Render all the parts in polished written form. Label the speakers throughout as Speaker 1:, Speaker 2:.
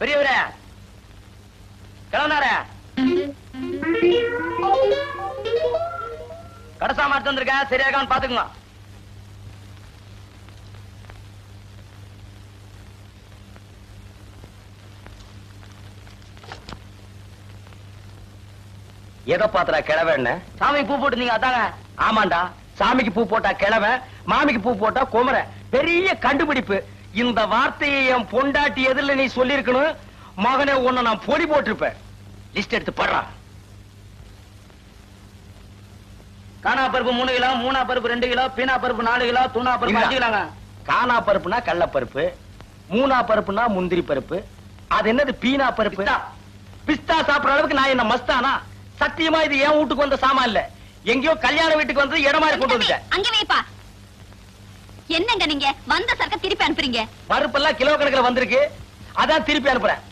Speaker 1: பெரியவரே கிளம்புனாரே கடைசா மாட்டு வந்திருக்கேன், சரியாகான்னு பாத்துக்குங்க. எதை பாத்துறா கிழவ? என்ன சாமிக்கு பூ போட்டுருந்தீங்க அதாங்க? ஆமாண்டா, சாமிக்கு பூ போட்டா கிழவ, மாமிக்கு பூ போட்டா குமர. பெரிய கண்டுபிடிப்பு. இந்த வார்த்தையை என் பொண்டாட்டி எதிரில நீ சொல்லிருக்கணும். மகனே, உன்னை நான் பொடி போட்டிருப்பேன். லிஸ்ட் எடுத்து படுறா. காணா பருப்பு 3 கிலோ, மூணா பருப்பு 2 கிலோ, பீனா பருப்பு 4 கிலோ, தூணா பருப்பு 5 கிலோங்க. காணா பருப்புனா கடலைப்பருப்பு, மூணா பருப்புனா முந்திரி பருப்பு, அது என்னது பீனா பருப்பு? பிஸ்தா சாப்பிடுற அளவுக்கு நான் என்ன மஸ்தானா? சத்தியமா இது என் வீட்டுக்கு வந்த சாமான் இல்ல, எங்கயோ கல்யாண வீட்டுக்கு வந்து இடம் மாதிரி கொண்டு வந்துட்டேன்.
Speaker 2: அங்க வைப்பா. என்னங்க நீங்க வந்த சரக்க திருப்பி அனுப்புறீங்க?
Speaker 1: பருப்பெல்லாம் கிலோ கணக்குல வந்திருக்கு, அதான் திருப்பி அனுப்புறேன்.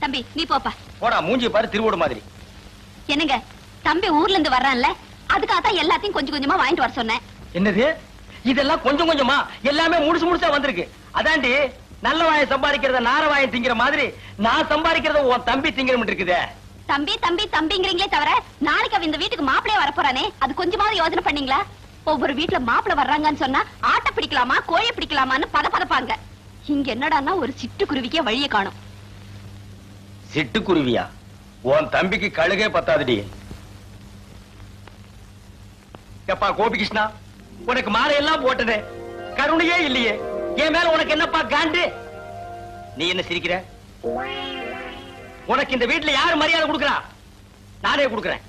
Speaker 2: தம்பி நீ போப்பா.
Speaker 1: போடா, மூஞ்சி பாரு திருவோடு மாதிரி.
Speaker 2: என்னங்க தம்பி ஊர்ல இருந்து வர்றான்ல, அதுக்காகத்தான் எல்லாத்தையும் கொஞ்சம் கொஞ்சமா வாங்கிட்டு வர சொன்னேன்.
Speaker 1: என்னது இதெல்லாம் கொஞ்சம் கொஞ்சமா? எல்லாமே முழுசு முழுசா வந்திருக்கு. அதாண்டி நல்ல வாயை சம்பாதிக்கிறத நார வாயை திங்கிற மாதிரி நான் சம்பாதிக்கிறத உன் தம்பி திங்கிற இருக்குதே.
Speaker 2: தம்பி தம்பி தம்பிங்கிறீங்களே தவிர நாளைக்கு அவன் இந்த வீட்டுக்கு மாப்பிளைய வரப்போறானே, அது கொஞ்சமாவது யோசனை பண்ணீங்களா? ஒவ்வொரு வீட்டுல மாப்பிளை வர்றாங்கன்னு சொன்னா ஆட்டை பிடிக்கலாமா கோழி பிடிக்கலாமான்னு பதப்பாங்க. இங்க என்னடான்னா ஒரு சிட்டுக்குருவிக்கே வழியை காணும்.
Speaker 1: சிட்டுக்குருவியா? உன் தம்பிக்கு கழுகே பத்தாதுடி. எப்பா கோபிகிருஷ்ணா, உனக்கு மாலையெல்லாம் போட்டதே கருணையே இல்லையே, என் மேல உனக்கு என்னப்பா காண்டு? நீ என்ன சிரிக்கிற? உனக்கு இந்த வீட்டுல யாரு மரியாதை கொடுக்கறா? நானே கொடுக்கறேன்.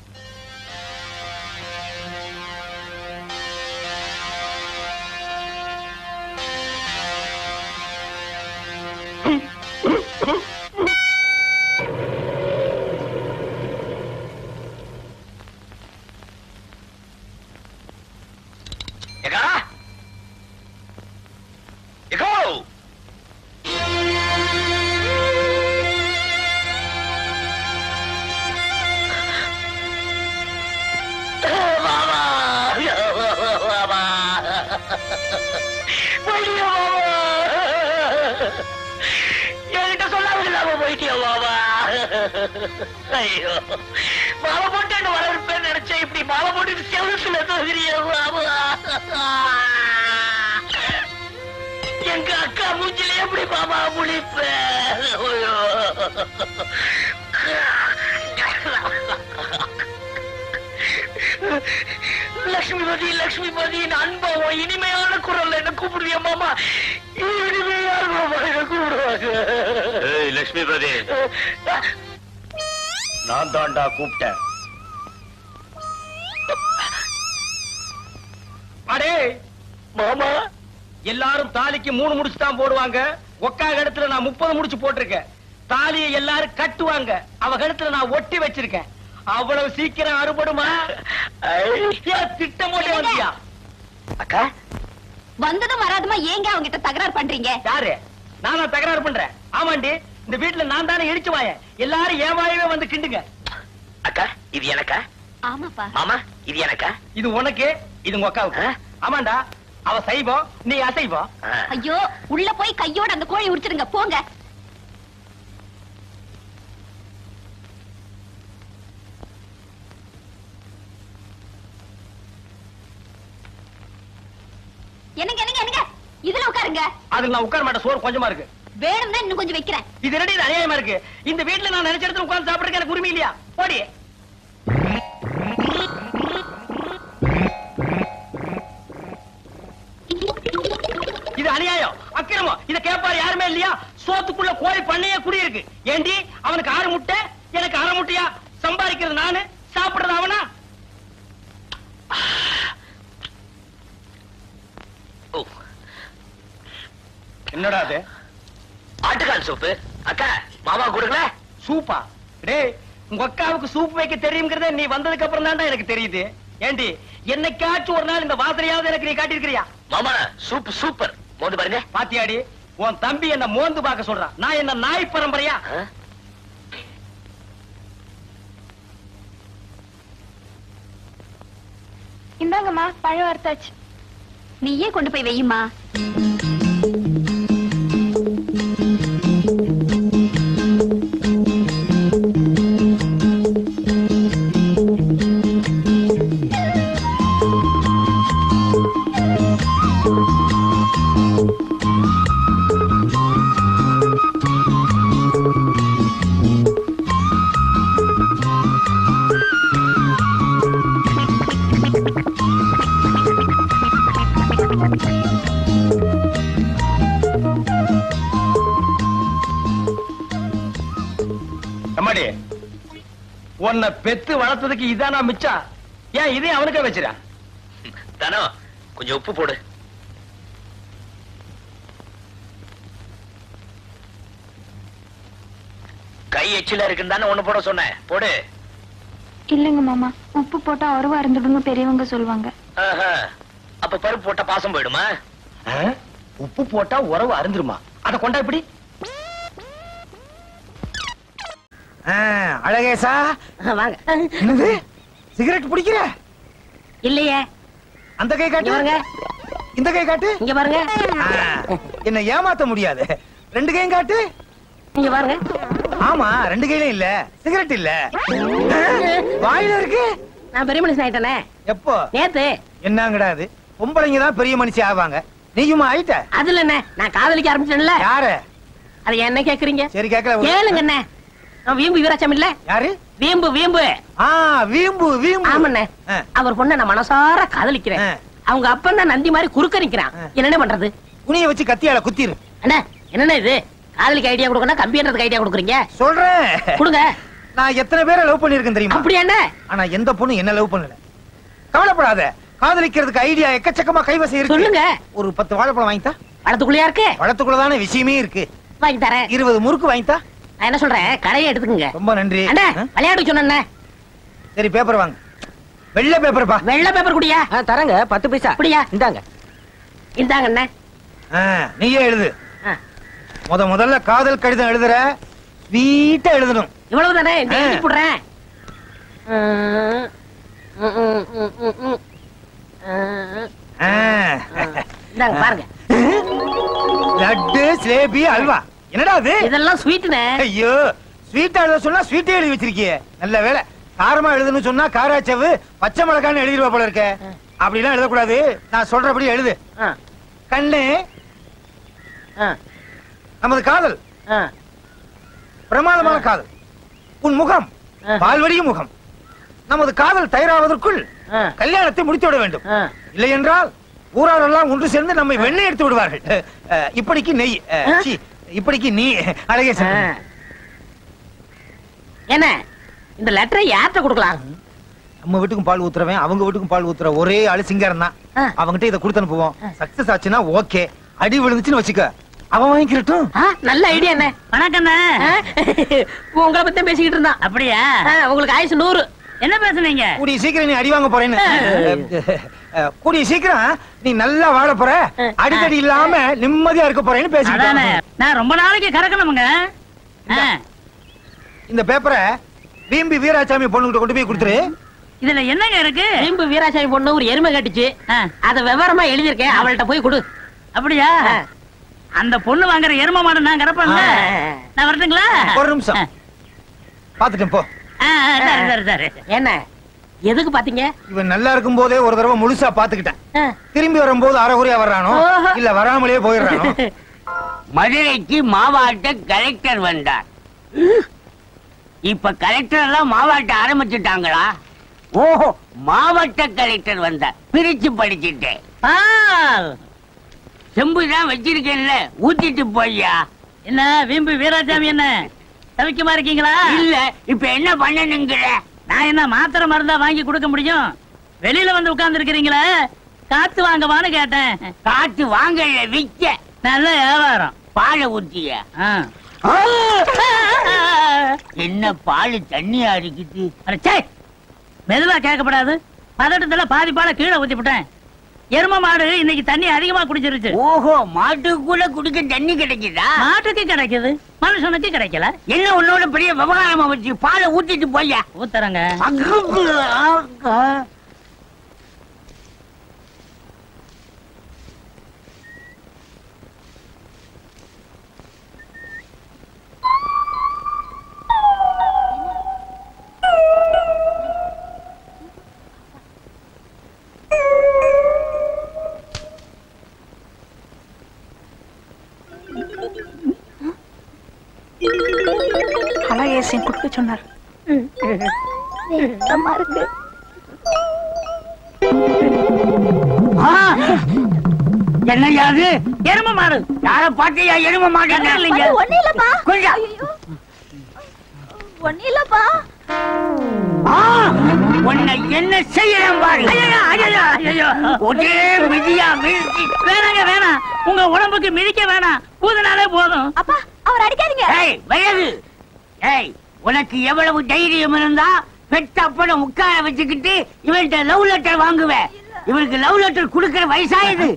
Speaker 1: என்கிட்ட சொல்லாம போயிட்டியா பாபா? ஐயோ, மாலை போட்டு வரவேற்பேன் நினைச்சேன், இப்படி மாலை போட்டு செவத்துல தோகிறிய பாபா. எங்க அக்கா மூஞ்சில எப்படி பாபா முழிப்ப? லட்சுமிபதி லட்சுமிபதி, அன்பா இனிமையான குரல் என்ன கூப்பிடுவியா மாமா? இனிமையான மாமா என்ன கூப்பிடுவாங்க. லட்சுமிபதி, நான் தாண்டா கூப்பிட்டேன். அடே மாமா, எல்லாரும் தாலிக்கு 3 முடிச்சு தான் போடுவாங்க. ஒக்கா கழுத்துல நான் 30 முடிச்சு போட்டிருக்கேன். தாலியை எல்லாரும் கட்டுவாங்க, அவ கழுத்துல நான் ஒட்டி வச்சிருக்கேன். அவ்வளவு சீக்கிரம் அறுபடுமா? திட்டம் போட்டு வந்தியா? அக்கா
Speaker 2: வந்ததும் வராதுமா ஏங்க அவங்க கிட்ட தகராறு பண்றீங்க?
Speaker 1: யாரு? நானா தகராறு பண்றேன்? ஆமாண்டி, இந்த வீட்டுல நான் தானே இடிச்சு வாயேன். எல்லாரும் என் வாயவே வந்து கிண்டுங்க. அக்கா இது எனக்கா?
Speaker 2: ஆமாப்பா.
Speaker 1: மாமா இது எனக்கா? இது உனக்கு, இது உங்க அக்காவுக்கு. ஆமாண்டா, அவ சைவம், நீ அசைவம்.
Speaker 2: ஐயோ, உள்ள போய் கையோட அந்த கோழி உரிச்சிருங்க போங்க. என்னங்க என்னங்க என்னங்க, இதுல உட்காருங்க.
Speaker 1: அதுல நான் உட்கார மாட்டேன், சோறு கொஞ்சமா இருக்கு.
Speaker 2: வேணும்னா இன்னும் கொஞ்சம் வைக்கிறேன்.
Speaker 1: இது ரெடி, இது அநியாயமா இருக்கு. இந்த வீட்டுல நான் நினைச்ச இடத்துல உட்கார்ந்து சாப்பிடுறதுக்கு எனக்கு உரிமை இல்லையா? போடி. இது அநியாயம், அக்கிரமம். இத கேட்பாரு யாருமே இல்லையா? சோத்துக்குள்ள கோழி பண்ணையே குடி இருக்கு. ஏண்டி அவனுக்கு 6 முட்டை, எனக்கு 1/2 முட்டையா? சம்பாதிக்கிறது நானு, சாப்பிடுறது அவனா? என்னடா அது? ஆட்டுக்கால் சூப்பு. அக்கா மாமா கொடுக்கல. சூப்பா? டேய், உங்க அக்காவுக்கு சூப் வைக்க தெரியுங்கிறத நீ வந்ததுக்கு அப்புறம் தான்டா எனக்கு தெரியுது. ஏண்டி என்னைக்காச்சும் ஒரு நாள் இந்த வாசனையாவது எனக்கு நீ காட்டியிருக்கிறியா? மாமா சூப் சூப்பர். மோந்து பாருங்க. பாத்தியாடி, உன் தம்பி என்ன மோந்து பார்க்க சொல்றான். நான் என்ன நாய் பரம்பரையா?
Speaker 2: இந்தாங்கம்மா, பழம் வறுத்தாச்சு. நீயே கொண்டு போய் வையுமா.
Speaker 1: உன்னை பெத்து வளர்த்ததுக்கு இதானா மிச்சம்? ஏன் இதையும் அவனுக்கே வச்சிரா?
Speaker 3: தானோ கொஞ்சம் உப்பு போடு. கை எச்சில இருக்குன்னு தானே ஒண்ணு போட சொன்னேன், போடு.
Speaker 4: இல்லங்க மாமா, உப்பு போட்டா அருவா இருந்துடுன்னு பெரியவங்க சொல்லுவாங்க.
Speaker 3: அப்ப பருப்பு போட்டா பாசம் போயிடுமா?
Speaker 1: உப்பு போட்டா உறவு அருந்துருமா? அத கொண்டா இப்படி. அழகேசா
Speaker 5: வாங்க.
Speaker 1: என்னது சிகரெட் பிடிக்கிற?
Speaker 5: இல்லையே.
Speaker 1: அந்த கை காட்டு.
Speaker 5: பாருங்க.
Speaker 1: இந்த கை காட்டு.
Speaker 5: இங்க பாருங்க.
Speaker 1: என்ன ஏமாத்த முடியாது. ரெண்டு கையும் காட்டு.
Speaker 5: இங்க பாருங்க.
Speaker 1: ஆமா, ரெண்டு கையிலும் இல்ல, சிகரெட் இல்ல, வாயில இருக்கு.
Speaker 5: நான் பெரிய மனுஷன் ஆயிட்டேனே.
Speaker 1: எப்போ?
Speaker 5: நேத்து.
Speaker 1: என்னங்கடா அது? பொம்பளைங்க தான் பெரிய மனுஷி ஆவாங்க, நீயுமா ஆயிட்ட?
Speaker 5: அதுல என்ன, நான் காதலிக்க ஆரம்பிச்சேன்ல.
Speaker 1: யாரு?
Speaker 5: அது என்ன கேக்குறீங்க?
Speaker 1: சரி கேக்கல.
Speaker 5: கேளுங்க என்ன. நான் வீம்பு வீராச்சம் இல்ல.
Speaker 1: யாரு?
Speaker 5: வீம்பு வீம்பு.
Speaker 1: வீம்பு வீம்பு.
Speaker 5: ஆமண்ணே. அவர் பொண்ண நான் மனசார காதலிக்கிறேன். அவங்க அப்பா நந்தி மாதிரி குறுக்க நிக்கிறான். என்ன பண்றது?
Speaker 1: துணியை வச்சு கத்தியால குத்திரு.
Speaker 5: அண்ணா என்ன இது? காதலிக்கு ஐடியா கொடுக்கணும், கம்பியன்றதுக்கு ஐடியா கொடுக்குறீங்க?
Speaker 1: சொல்றேன்
Speaker 5: கொடுங்க.
Speaker 1: நான் எத்தனை பேரை லவ் பண்ணிருக்கேன் தெரியுமா?
Speaker 5: அப்படியா என்ன?
Speaker 1: ஆனா எந்த பொண்ணு என்ன லவ் பண்ணல. கவலைப்படாத, காதலிக்கிறதுக்கு ஐடியா எக்கச்சக்கமா கைவசம் இருக்கு.
Speaker 5: சொல்லுங்க.
Speaker 1: ஒரு 10 வாழைப்பழம் வாங்கித்தா.
Speaker 5: பழத்துக்குள்ளயா இருக்கு?
Speaker 1: பழத்துக்குள்ளதான விஷயமே இருக்கு.
Speaker 5: வாங்கி தரேன்.
Speaker 1: 20 முறுக்கு வாங்கித்தா.
Speaker 5: நான் என்ன சொல்றேன், கடையை எடுத்துக்கங்க.
Speaker 1: ரொம்ப நன்றி.
Speaker 5: அண்ணா விளையாடு சொன்ன.
Speaker 1: சரி பேப்பர் வாங்க. வெள்ளை பேப்பர் பா.
Speaker 5: வெள்ளை பேப்பர் குடியா?
Speaker 6: தரங்க 10 பைசா.
Speaker 5: குடியா?
Speaker 6: இந்தாங்க.
Speaker 5: இந்தாங்க அண்ணா.
Speaker 1: நீயே எழுது. முதல்ல காதல் கடிதம் எழுதுற, ஸ்வீட்டா எழுதணும்.
Speaker 5: இவ்வளவு தானே? எழுதி போடுறேன். இந்தாங்க பாருங்க.
Speaker 1: லட்டு, ஜிலேபி, அல்வா. என்னடா அது?
Speaker 5: இதெல்லாம் ஸ்வீட்னே.
Speaker 1: ஐயோ, ஸ்வீட்டா எழுத சொன்னா ஸ்வீட்டே எழுதி வச்சிருக்கியே. நல்ல வேலை. காரமா எழுதுன்னு சொன்னா காராச்சவு, பச்சை மிளகான்னு எழுதிருவா போல இருக்க. அப்படிலாம் எழுதக்கூடாது, நான் சொல்றபடி எழுது. கண்ணு, நமது காதல் பிரமாதமான காதல். உன் முகம் பால்வடியும் முகம். நமது காதல் தயாராவதற்குள் கல்யாணத்தை முடித்து விட வேண்டும். இல்லை என்றால் ஊராரெல்லாம் ஒன்று சேர்ந்து நம்மை வெண்ணெய் எடுத்து விடுவார்கள். இப்படிக்கு நெய், இப்படிக்கு நீ. அழகே
Speaker 5: என்ன இந்த லெட்டரை யார்கிட்ட கொடுக்கலாம்?
Speaker 1: நம்ம வீட்டுக்கும் பால் ஊத்துறவன் அவங்க வீட்டுக்கும் பால் ஊத்துற ஒரே ஆளு சிங்காரம் தான். அவங்கிட்ட இதை கொடுத்து அனுப்புவோம். சக்சஸ் ஆச்சுன்னா ஓகே, அடி விழுந்துச்சுன்னு வச்சுக்க, அவன் வாங்கிக்கிறட்டும்.
Speaker 5: நல்ல ஐடியா என்ன. வணக்கம். உங்களை பத்தி பேசிக்கிட்டு இருந்தான். அப்படியா? உங்களுக்கு ஆயுசு 100. என்ன பேசுனீங்க? கூடிய சீக்கிரம் நீ அடி வாங்க போறேன்னு. கூடிய சீக்கிரம் நீ நல்லா வாழ போற, அடிக்கடி இல்லாம நிம்மதியா இருக்க போறேன்னு பேசிக்கிட்டானே. நான் ரொம்ப நாளைக்கு கறக்கணுமுங்க.
Speaker 1: இந்த பேப்பரை வீம்பி வீராசாமி பொண்ணுகிட்ட கொண்டு போய் கொடுத்துரு.
Speaker 5: இதுல என்னங்க இருக்கு? வீம்பு வீராசாமி பொண்ணு ஒரு எருமை கட்டிச்சு, அத விவரமா எழுதிருக்கேன், அவள்கிட்ட போய் கொடு. அப்படியா? அந்த பொண்ணு வாங்குற எருமை மாடு நான் கறப்பேன்ல. நான் வரட்டுங்களா?
Speaker 1: ஒரு நிமிஷம் பாத்துட்டேன் போ.
Speaker 5: என்ன எதுக்கு பாத்தீங்க?
Speaker 1: இவன் நல்லா இருக்கும் போதே ஒரு தடவை முழுசா பாத்துக்கிட்டேன். திரும்பி வரும்போது அரைகுறையா வர்றானோ இல்ல வராமலே போயிடுறானோ.
Speaker 6: மதுரைக்கு மாவட்ட கலெக்டர் வந்தார். இப்ப கலெக்டர் எல்லாம் மாவட்ட ஆரம்பிச்சுட்டாங்களா? ஓஹோ, மாவட்ட கலெக்டர் வந்தார். பிரிச்சு படிச்சுட்டேன். செம்புதான் வச்சிருக்கேன்ல, ஊத்திட்டு போய்யா.
Speaker 5: என்ன வீம்பு வீராசாமி, என்ன தவிக்கமா இருக்கீங்களா?
Speaker 6: இல்ல, இப்ப என்ன பண்ணணுங்கிற?
Speaker 5: நான் என்ன மாத்திரை மருந்தா வாங்கி கொடுக்க முடியும்? வெளியில வந்து உட்கார்ந்து இருக்கிறீங்களே, காத்து வாங்கவான்னு கேட்டேன்.
Speaker 6: காத்து வாங்கல, விக்க.
Speaker 5: நல்ல வியாபாரம்.
Speaker 6: பாலை ஊத்திய. என்ன பால் தண்ணியா இருக்குது?
Speaker 5: மெதுவா கேட்கப்படாது. பதட்டத்துல பாதி பாலை கீழே ஊத்தி விட்டேன். எரும மாடு இன்னைக்கு தண்ணி அதிகமா குடிச்சிருச்சு.
Speaker 6: ஓஹோ, மாட்டுக்குள்ள குடிக்க தண்ணி கிடைக்குதா?
Speaker 5: மாட்டுக்கு கிடைக்குது, மனுஷனுக்கு கிடைக்கல.
Speaker 6: என்ன உன்னோட பெரிய விவகாரமா வச்சு பாலை ஊத்திட்டு போய்யா.
Speaker 5: ஊத்துறங்க.
Speaker 4: அழகேசன் கொடுக்க சொன்னார்.
Speaker 6: என்னையாது?
Speaker 5: எரும மாடு.
Speaker 6: யார பாத்தியா? எரும மாடு இல்லைங்க.
Speaker 2: ஒண்ணு இல்லப்பா.
Speaker 6: உன்னை என்ன செய்யலாம் பாரு. ஒரே மிதியா மிதி.
Speaker 5: வேணாங்க வேணாம், உங்க உடம்புக்கு மிதிக்க வேணாம், ஊதுனாலே போதும்.
Speaker 2: அப்பா அவர் அடிக்காதீங்க.
Speaker 6: ஏய் வயது, ஏய் உனக்கு எவ்வளவு தைரியம் இருந்தா பெத்த அப்பனை உட்கார வச்சுக்கிட்டு இவன்கிட்ட லவ் லெட்டர் வாங்குவேன். இவனுக்கு லவ் லெட்டர் கொடுக்கிற வயசாயுது.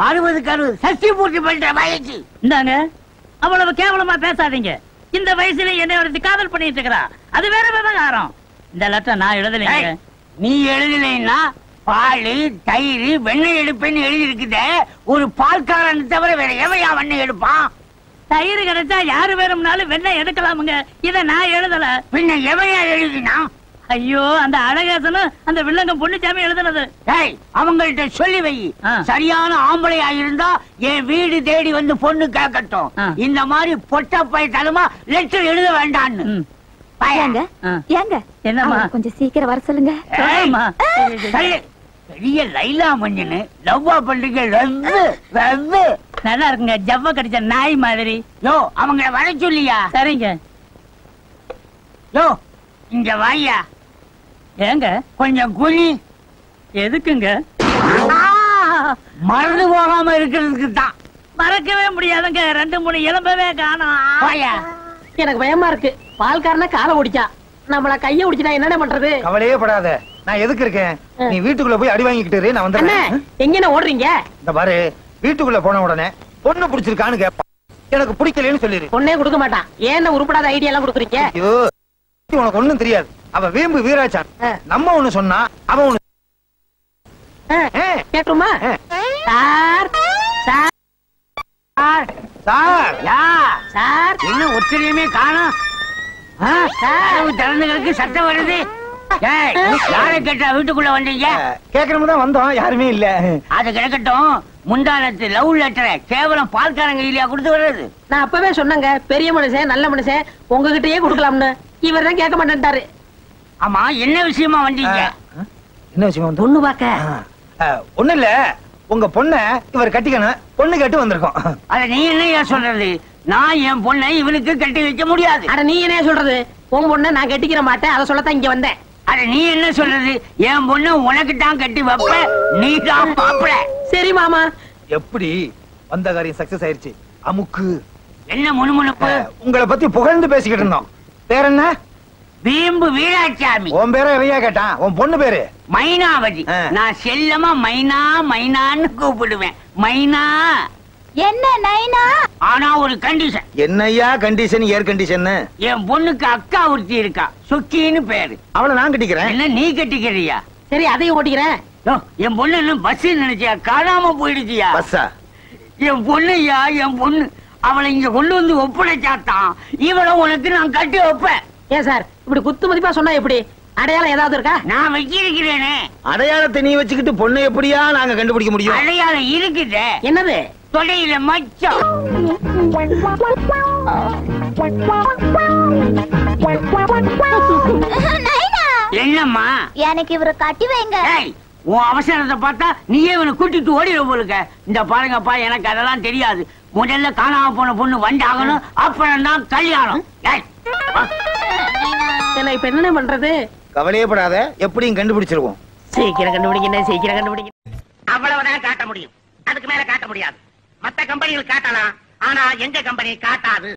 Speaker 6: 60க்கு 60 சஷ்டி பூர்த்தி பண்ற வயசு.
Speaker 5: இந்தாங்க, அவ்வளவு கேவலமா பேசாதீங்க. இந்த வயசுல என்ன ஒருத்தி காதல் பண்ணிட்டு இருக்கிறா, அது வேற விவகாரம். இந்த லெட்டர் நான் எழுதலைங்க.
Speaker 6: நீ எழுதலைன்னா பால் தயிர் வெண்ணெய் எடுப்பேன்னு எழுதி இருக்குதே. ஒரு பால்காரன் தவிர வேற எவையா வெண்ணெய் எடுப்பான்?
Speaker 5: தயிர் கிடைச்சா யாரு வேணும்னாலும் வெண்ணெய் எடுக்கலாமுங்க. இத நான் எழுதல.
Speaker 6: பின்ன எவையா எழுதினா?
Speaker 5: ஐயோ, அந்த அழகேசனும் அந்த வில்லங்கம் பொண்ணுச்சாமி எழுதுனது.
Speaker 6: ஏய் அவங்கள்ட்ட சொல்லி வை. சரியான ஆம்பளையா இருந்தா என் வீடு தேடி வந்து பொண்ணு கேட்கட்டும். இந்த மாதிரி பொட்ட பயத்தனமா லெட்டர் எழுத வேண்டான்னு.
Speaker 2: ஏங்க ஏங்க
Speaker 5: என்னம்மா,
Speaker 2: கொஞ்சம் சீக்கிரம் வர சொல்லுங்க.
Speaker 6: பெரிய லைலா மஞ்சன்னு லவ்வா பண்றீங்க.
Speaker 5: நல்லா இருக்குங்க, ஜவ்வ கடிச்ச நாய் மாதிரி.
Speaker 6: யோ அவங்கள வர சொல்லியா?
Speaker 5: சரிங்க.
Speaker 6: யோ இங்க வாயா.
Speaker 5: ஏங்க
Speaker 6: கொஞ்சம் குனி.
Speaker 5: எதுக்குங்க?
Speaker 6: மறந்து போகாம இருக்கிறதுக்கு தான்.
Speaker 5: மறக்கவே முடியாதுங்க, 2-3 எலும்பவே காணோம்.
Speaker 6: வாயா.
Speaker 5: எனக்கு பயமா இருக்கு. பால்காரன காலை ஒடிச்சா, நம்மள கைய ஒடிச்சா என்னென்ன பண்றது?
Speaker 1: கவலையே படாத, நான் எதுக்கு இருக்கேன். நீ வீட்டுக்குள்ள போய் அடி வாங்கிக்கிட்டு நான் வந்துடுறேன்.
Speaker 5: எங்க ஓடுறீங்க?
Speaker 1: இந்த பாரு, வீட்டுக்குள்ள போன உடனே பொண்ணு பிடிச்சிருக்கான்னு கேட்பான். எனக்கு பிடிக்கலன்னு சொல்லிரு.
Speaker 5: பொண்ணே கொடுக்க மாட்டான். ஏன் உருப்படாத ஐடியா எல்லாம் கொடுக்குறீங்க?
Speaker 1: ஐயோ, உனக்கு ஒண்ணும் தெரியாது. அவ வீம்பு வீராச்சான். நம்ம ஒண்ணு சொன்னா அவன் ஒண்ணு.
Speaker 5: கேட்குமா? சார் சார்
Speaker 1: சார்
Speaker 6: யா
Speaker 5: சார்,
Speaker 6: என்ன ஒத்திரையுமே காணோம். திறந்துகளுக்கு சத்தம் வருது. யாரை கேட்டா வீட்டுக்குள்ள வந்தீங்க?
Speaker 1: கேட்கணும் தான் வந்தோம், யாருமே இல்ல.
Speaker 6: அது கிடக்கட்டும். முந்தானத்து லவ் லெட்டரை கேவலம் பால்காரங்க இல்லையா கொடுத்து வர்றது?
Speaker 5: நான் அப்பவே சொன்னங்க, பெரிய மனுஷன் நல்ல மனுஷன் உங்ககிட்டயே கொடுக்கலாம்னு. இவர் தான் கேட்க மாட்டேன்ட்டாரு.
Speaker 6: ஆமா, என்ன விஷயமா வந்தீங்க?
Speaker 1: என்ன விஷயம்?
Speaker 5: பொண்ணு பாக்க.
Speaker 1: ஒண்ணு இல்ல, உங்க பொண்ண இவர் கட்டிக்கணும், பொண்ணு கேட்டு வந்திருக்கோம்.
Speaker 6: அத நீ என்னையா சொல்றது? நான் என் பொண்ணை இவனுக்கு கட்டி வைக்க முடியாது.
Speaker 5: அட நீ என்ன சொல்றது? உன் பொண்ணை நான் கட்டிக்கிற மாட்டேன், அதை சொல்லத்தான் இங்க வந்தேன்.
Speaker 6: அட நீ என்ன சொல்றது? என் பொண்ணு உனக்கு தான் கட்டி வைப்ப, நீ தான் மாப்பிள.
Speaker 5: சரி மாமா.
Speaker 1: எப்படி வந்த காரியம் சக்சஸ் ஆயிருச்சு. அமுக்கு.
Speaker 6: என்ன முணுமுணுப்பு?
Speaker 1: உங்களை பத்தி புகழ்ந்து பேசிக்கிட்டு இருந்தோம். பேர் என்ன?
Speaker 6: வீம்பு வீராசாமி.
Speaker 1: உன் பேரை எவையா கேட்டான்? உன் பொண்ணு பேரு
Speaker 6: மைனாவதி. நான் செல்லமா மைனா மைனான்னு கூப்பிடுவேன். மைனா.
Speaker 2: என்ன நைனா?
Speaker 6: ஆனா ஒரு கண்டிஷன்.
Speaker 1: என்னையா கண்டிஷன்? Air condition.
Speaker 6: என் பொண்ணுக்கு அக்கா ஒருத்தி இருக்கா, சுக்கின்னு பேரு.
Speaker 1: அவளை நான் கட்டிக்கிறேன்.
Speaker 6: என்ன நீ கட்டிக்கிறியா?
Speaker 5: சரி, அதையும் ஓட்டிக்கிறேன்.
Speaker 6: என் பொண்ணு என்ன பஸ் நினைச்சியா? காணாம போயிடுச்சியா?
Speaker 1: பஸ்ஸா?
Speaker 6: என் பொண்ணுயா, என் பொண்ணு. அவளை இங்க கொண்டு வந்து ஒப்படைச்சாத்தான் இவளை உனக்கு நான் கட்டி வைப்பேன்.
Speaker 5: ஏன் சார் இப்படி குத்து மதிப்பா சொன்னா எப்படி? அடையாளம் ஏதாவது இருக்கா?
Speaker 6: நான் வச்சிருக்கிறேனே.
Speaker 1: அடையாளத்தை நீ வச்சுக்கிட்டு பொண்ணு எப்படியா நாங்க கண்டுபிடிக்க முடியும்?
Speaker 6: அடையாளம் இருக்குது.
Speaker 5: என்னது?
Speaker 6: தொடையில மச்சம். என்னம்மா?
Speaker 2: எனக்கு இவரை கட்டி வைங்க.
Speaker 6: உன் அவசரத்தை பார்த்தா நீயே இவனை கூட்டிட்டு ஓடிட போலுக்க. இந்த பாருங்கப்பா, எனக்கு அதெல்லாம் தெரியாது. முதல்ல காணாம போன பொண்ணு வந்தாகணும், அப்புறம் தான் கல்யாணம்.
Speaker 5: என்ன இப்ப என்ன பண்றது?
Speaker 1: கவலையே படாத, எப்படியும் கண்டுபிடிச்சிருவோம்.
Speaker 5: சீக்கிரம் கண்டுபிடிக்கணும், சீக்கிரம் கண்டுபிடிக்கணும்.
Speaker 6: அவ்வளவுதான் காட்ட முடியும், அதுக்கு மேல காட்ட முடியாது. மத்த கம்பெனிகள் காட்டலாம், ஆனா எங்க கம்பெனி காட்டாது.